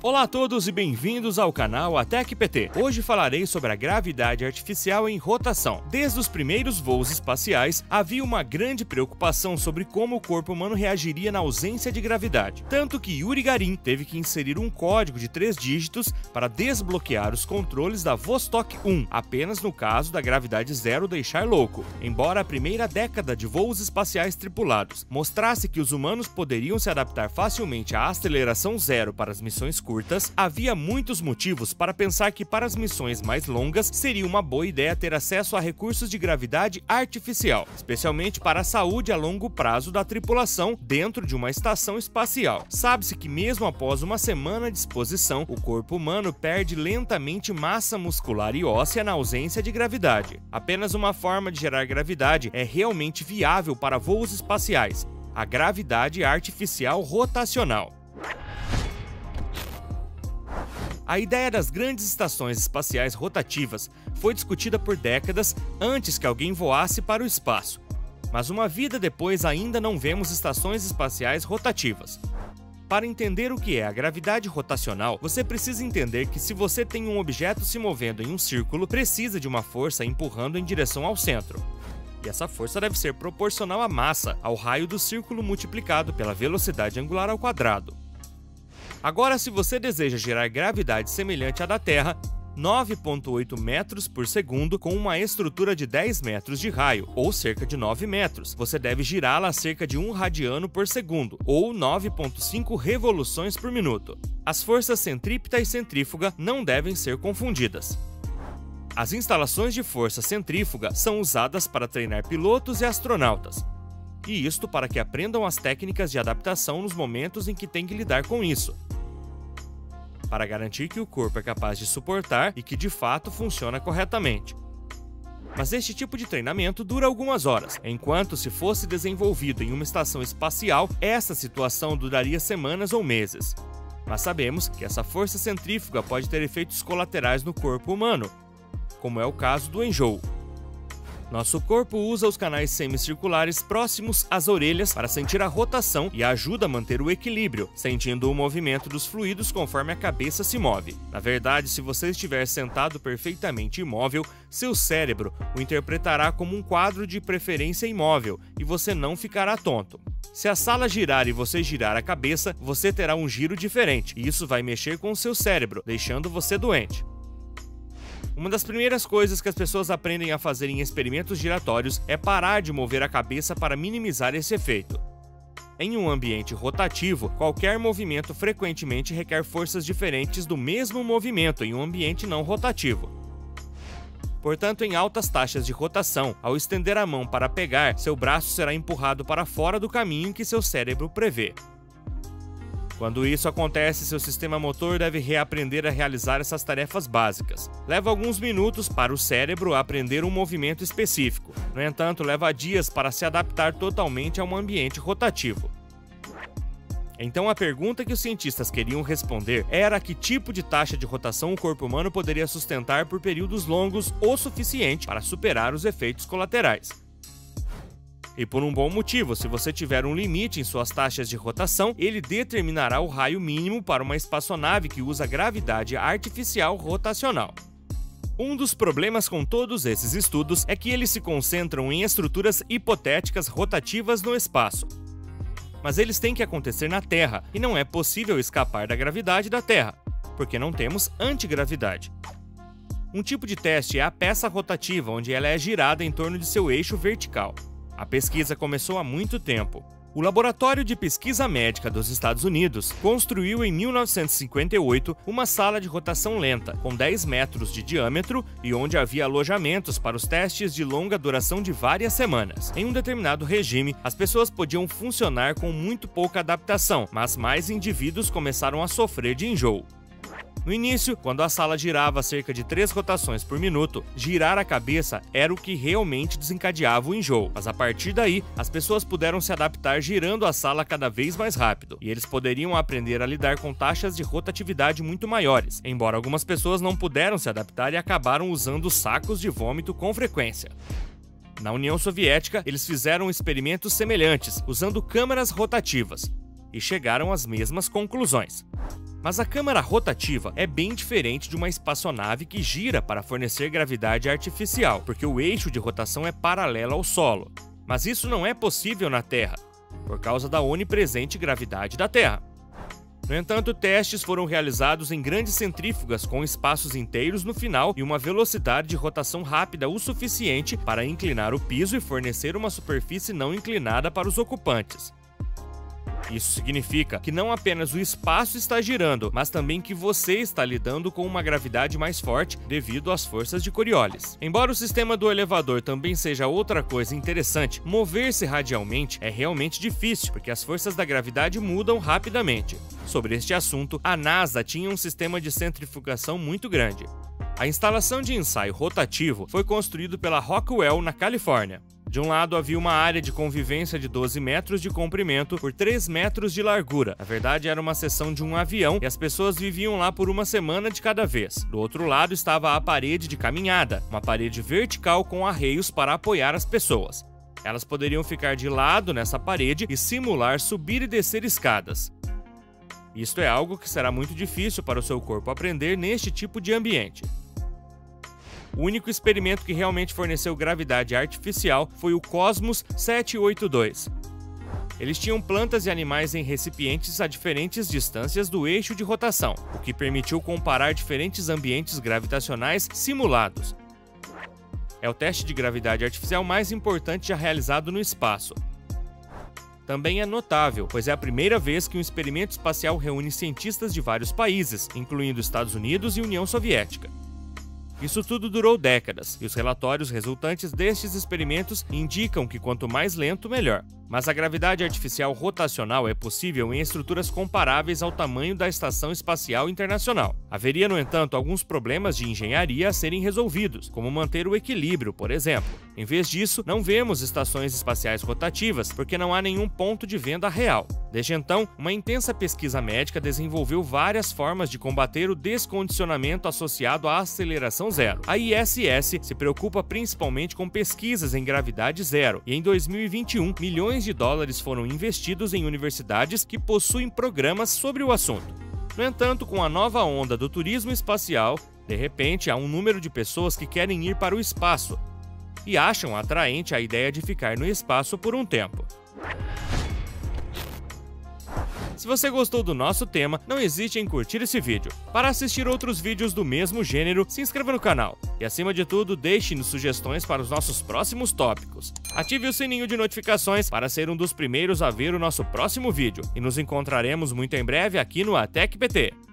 Olá a todos e bem-vindos ao canal AtecPT. Hoje falarei sobre a gravidade artificial em rotação. Desde os primeiros voos espaciais, havia uma grande preocupação sobre como o corpo humano reagiria na ausência de gravidade. Tanto que Yuri Gagarin teve que inserir um código de 3 dígitos para desbloquear os controles da Vostok 1, apenas no caso da gravidade zero deixar louco. Embora a primeira década de voos espaciais tripulados mostrasse que os humanos poderiam se adaptar facilmente à aceleração zero para as missões curtas, havia muitos motivos para pensar que para as missões mais longas seria uma boa ideia ter acesso a recursos de gravidade artificial, especialmente para a saúde a longo prazo da tripulação dentro de uma estação espacial. Sabe-se que mesmo após uma semana de exposição, o corpo humano perde lentamente massa muscular e óssea na ausência de gravidade. Apenas uma forma de gerar gravidade é realmente viável para voos espaciais: a gravidade artificial rotacional. A ideia das grandes estações espaciais rotativas foi discutida por décadas antes que alguém voasse para o espaço. Mas uma vida depois ainda não vemos estações espaciais rotativas. Para entender o que é a gravidade rotacional, você precisa entender que se você tem um objeto se movendo em um círculo, precisa de uma força empurrando em direção ao centro. E essa força deve ser proporcional à massa, ao raio do círculo multiplicado pela velocidade angular ao quadrado. Agora, se você deseja gerar gravidade semelhante à da Terra, 9,8 metros por segundo com uma estrutura de 10 metros de raio, ou cerca de 9 metros, você deve girá-la a cerca de 1 radiano por segundo, ou 9,5 revoluções por minuto. As forças centrípeta e centrífuga não devem ser confundidas. As instalações de força centrífuga são usadas para treinar pilotos e astronautas, e isto para que aprendam as técnicas de adaptação nos momentos em que têm que lidar com isso, para garantir que o corpo é capaz de suportar e que de fato funciona corretamente. Mas este tipo de treinamento dura algumas horas, enquanto se fosse desenvolvido em uma estação espacial, essa situação duraria semanas ou meses. Mas sabemos que essa força centrífuga pode ter efeitos colaterais no corpo humano, como é o caso do enjoo. Nosso corpo usa os canais semicirculares próximos às orelhas para sentir a rotação e ajuda a manter o equilíbrio, sentindo o movimento dos fluidos conforme a cabeça se move. Na verdade, se você estiver sentado perfeitamente imóvel, seu cérebro o interpretará como um quadro de preferência imóvel e você não ficará tonto. Se a sala girar e você girar a cabeça, você terá um giro diferente e isso vai mexer com o seu cérebro, deixando você doente. Uma das primeiras coisas que as pessoas aprendem a fazer em experimentos giratórios é parar de mover a cabeça para minimizar esse efeito. Em um ambiente rotativo, qualquer movimento frequentemente requer forças diferentes do mesmo movimento em um ambiente não rotativo. Portanto, em altas taxas de rotação, ao estender a mão para pegar, seu braço será empurrado para fora do caminho que seu cérebro prevê. Quando isso acontece, seu sistema motor deve reaprender a realizar essas tarefas básicas. Leva alguns minutos para o cérebro aprender um movimento específico. No entanto, leva dias para se adaptar totalmente a um ambiente rotativo. Então a pergunta que os cientistas queriam responder era que tipo de taxa de rotação o corpo humano poderia sustentar por períodos longos o suficiente para superar os efeitos colaterais. E por um bom motivo: se você tiver um limite em suas taxas de rotação, ele determinará o raio mínimo para uma espaçonave que usa gravidade artificial rotacional. Um dos problemas com todos esses estudos é que eles se concentram em estruturas hipotéticas rotativas no espaço. Mas eles têm que acontecer na Terra, e não é possível escapar da gravidade da Terra, porque não temos antigravidade. Um tipo de teste é a peça rotativa, onde ela é girada em torno de seu eixo vertical. A pesquisa começou há muito tempo. O Laboratório de Pesquisa Médica dos Estados Unidos construiu em 1958 uma sala de rotação lenta, com 10 metros de diâmetro e onde havia alojamentos para os testes de longa duração de várias semanas. Em um determinado regime, as pessoas podiam funcionar com muito pouca adaptação, mas mais indivíduos começaram a sofrer de enjoo. No início, quando a sala girava cerca de 3 rotações por minuto, girar a cabeça era o que realmente desencadeava o enjoo. Mas a partir daí, as pessoas puderam se adaptar girando a sala cada vez mais rápido, e eles poderiam aprender a lidar com taxas de rotatividade muito maiores, embora algumas pessoas não puderam se adaptar e acabaram usando sacos de vômito com frequência. Na União Soviética, eles fizeram experimentos semelhantes, usando câmaras rotativas, e chegaram às mesmas conclusões. Mas a câmara rotativa é bem diferente de uma espaçonave que gira para fornecer gravidade artificial, porque o eixo de rotação é paralelo ao solo. Mas isso não é possível na Terra, por causa da onipresente gravidade da Terra. No entanto, testes foram realizados em grandes centrífugas com espaços inteiros no final e uma velocidade de rotação rápida o suficiente para inclinar o piso e fornecer uma superfície não inclinada para os ocupantes. Isso significa que não apenas o espaço está girando, mas também que você está lidando com uma gravidade mais forte devido às forças de Coriolis. Embora o sistema do elevador também seja outra coisa interessante, mover-se radialmente é realmente difícil, porque as forças da gravidade mudam rapidamente. Sobre este assunto, a NASA tinha um sistema de centrifugação muito grande. A instalação de ensaio rotativo foi construído pela Rockwell, na Califórnia. De um lado havia uma área de convivência de 12 metros de comprimento por 3 metros de largura. Na verdade, era uma seção de um avião e as pessoas viviam lá por uma semana de cada vez. Do outro lado estava a parede de caminhada, uma parede vertical com arreios para apoiar as pessoas. Elas poderiam ficar de lado nessa parede e simular subir e descer escadas. Isto é algo que será muito difícil para o seu corpo aprender neste tipo de ambiente. O único experimento que realmente forneceu gravidade artificial foi o Cosmos 782. Eles tinham plantas e animais em recipientes a diferentes distâncias do eixo de rotação, o que permitiu comparar diferentes ambientes gravitacionais simulados. É o teste de gravidade artificial mais importante já realizado no espaço. Também é notável, pois é a primeira vez que um experimento espacial reúne cientistas de vários países, incluindo Estados Unidos e União Soviética. Isso tudo durou décadas, e os relatórios resultantes destes experimentos indicam que quanto mais lento, melhor. Mas a gravidade artificial rotacional é possível em estruturas comparáveis ao tamanho da Estação Espacial Internacional. Haveria, no entanto, alguns problemas de engenharia a serem resolvidos, como manter o equilíbrio, por exemplo. Em vez disso, não vemos estações espaciais rotativas, porque não há nenhum ponto de venda real. Desde então, uma intensa pesquisa médica desenvolveu várias formas de combater o descondicionamento associado à aceleração zero. A ISS se preocupa principalmente com pesquisas em gravidade zero, e em 2021, milhões de dólares foram investidos em universidades que possuem programas sobre o assunto. No entanto, com a nova onda do turismo espacial, de repente há um número de pessoas que querem ir para o espaço e acham atraente a ideia de ficar no espaço por um tempo. Se você gostou do nosso tema, não hesite em curtir esse vídeo. Para assistir outros vídeos do mesmo gênero, se inscreva no canal. E acima de tudo, deixe-nos sugestões para os nossos próximos tópicos. Ative o sininho de notificações para ser um dos primeiros a ver o nosso próximo vídeo. E nos encontraremos muito em breve aqui no ATEC PT.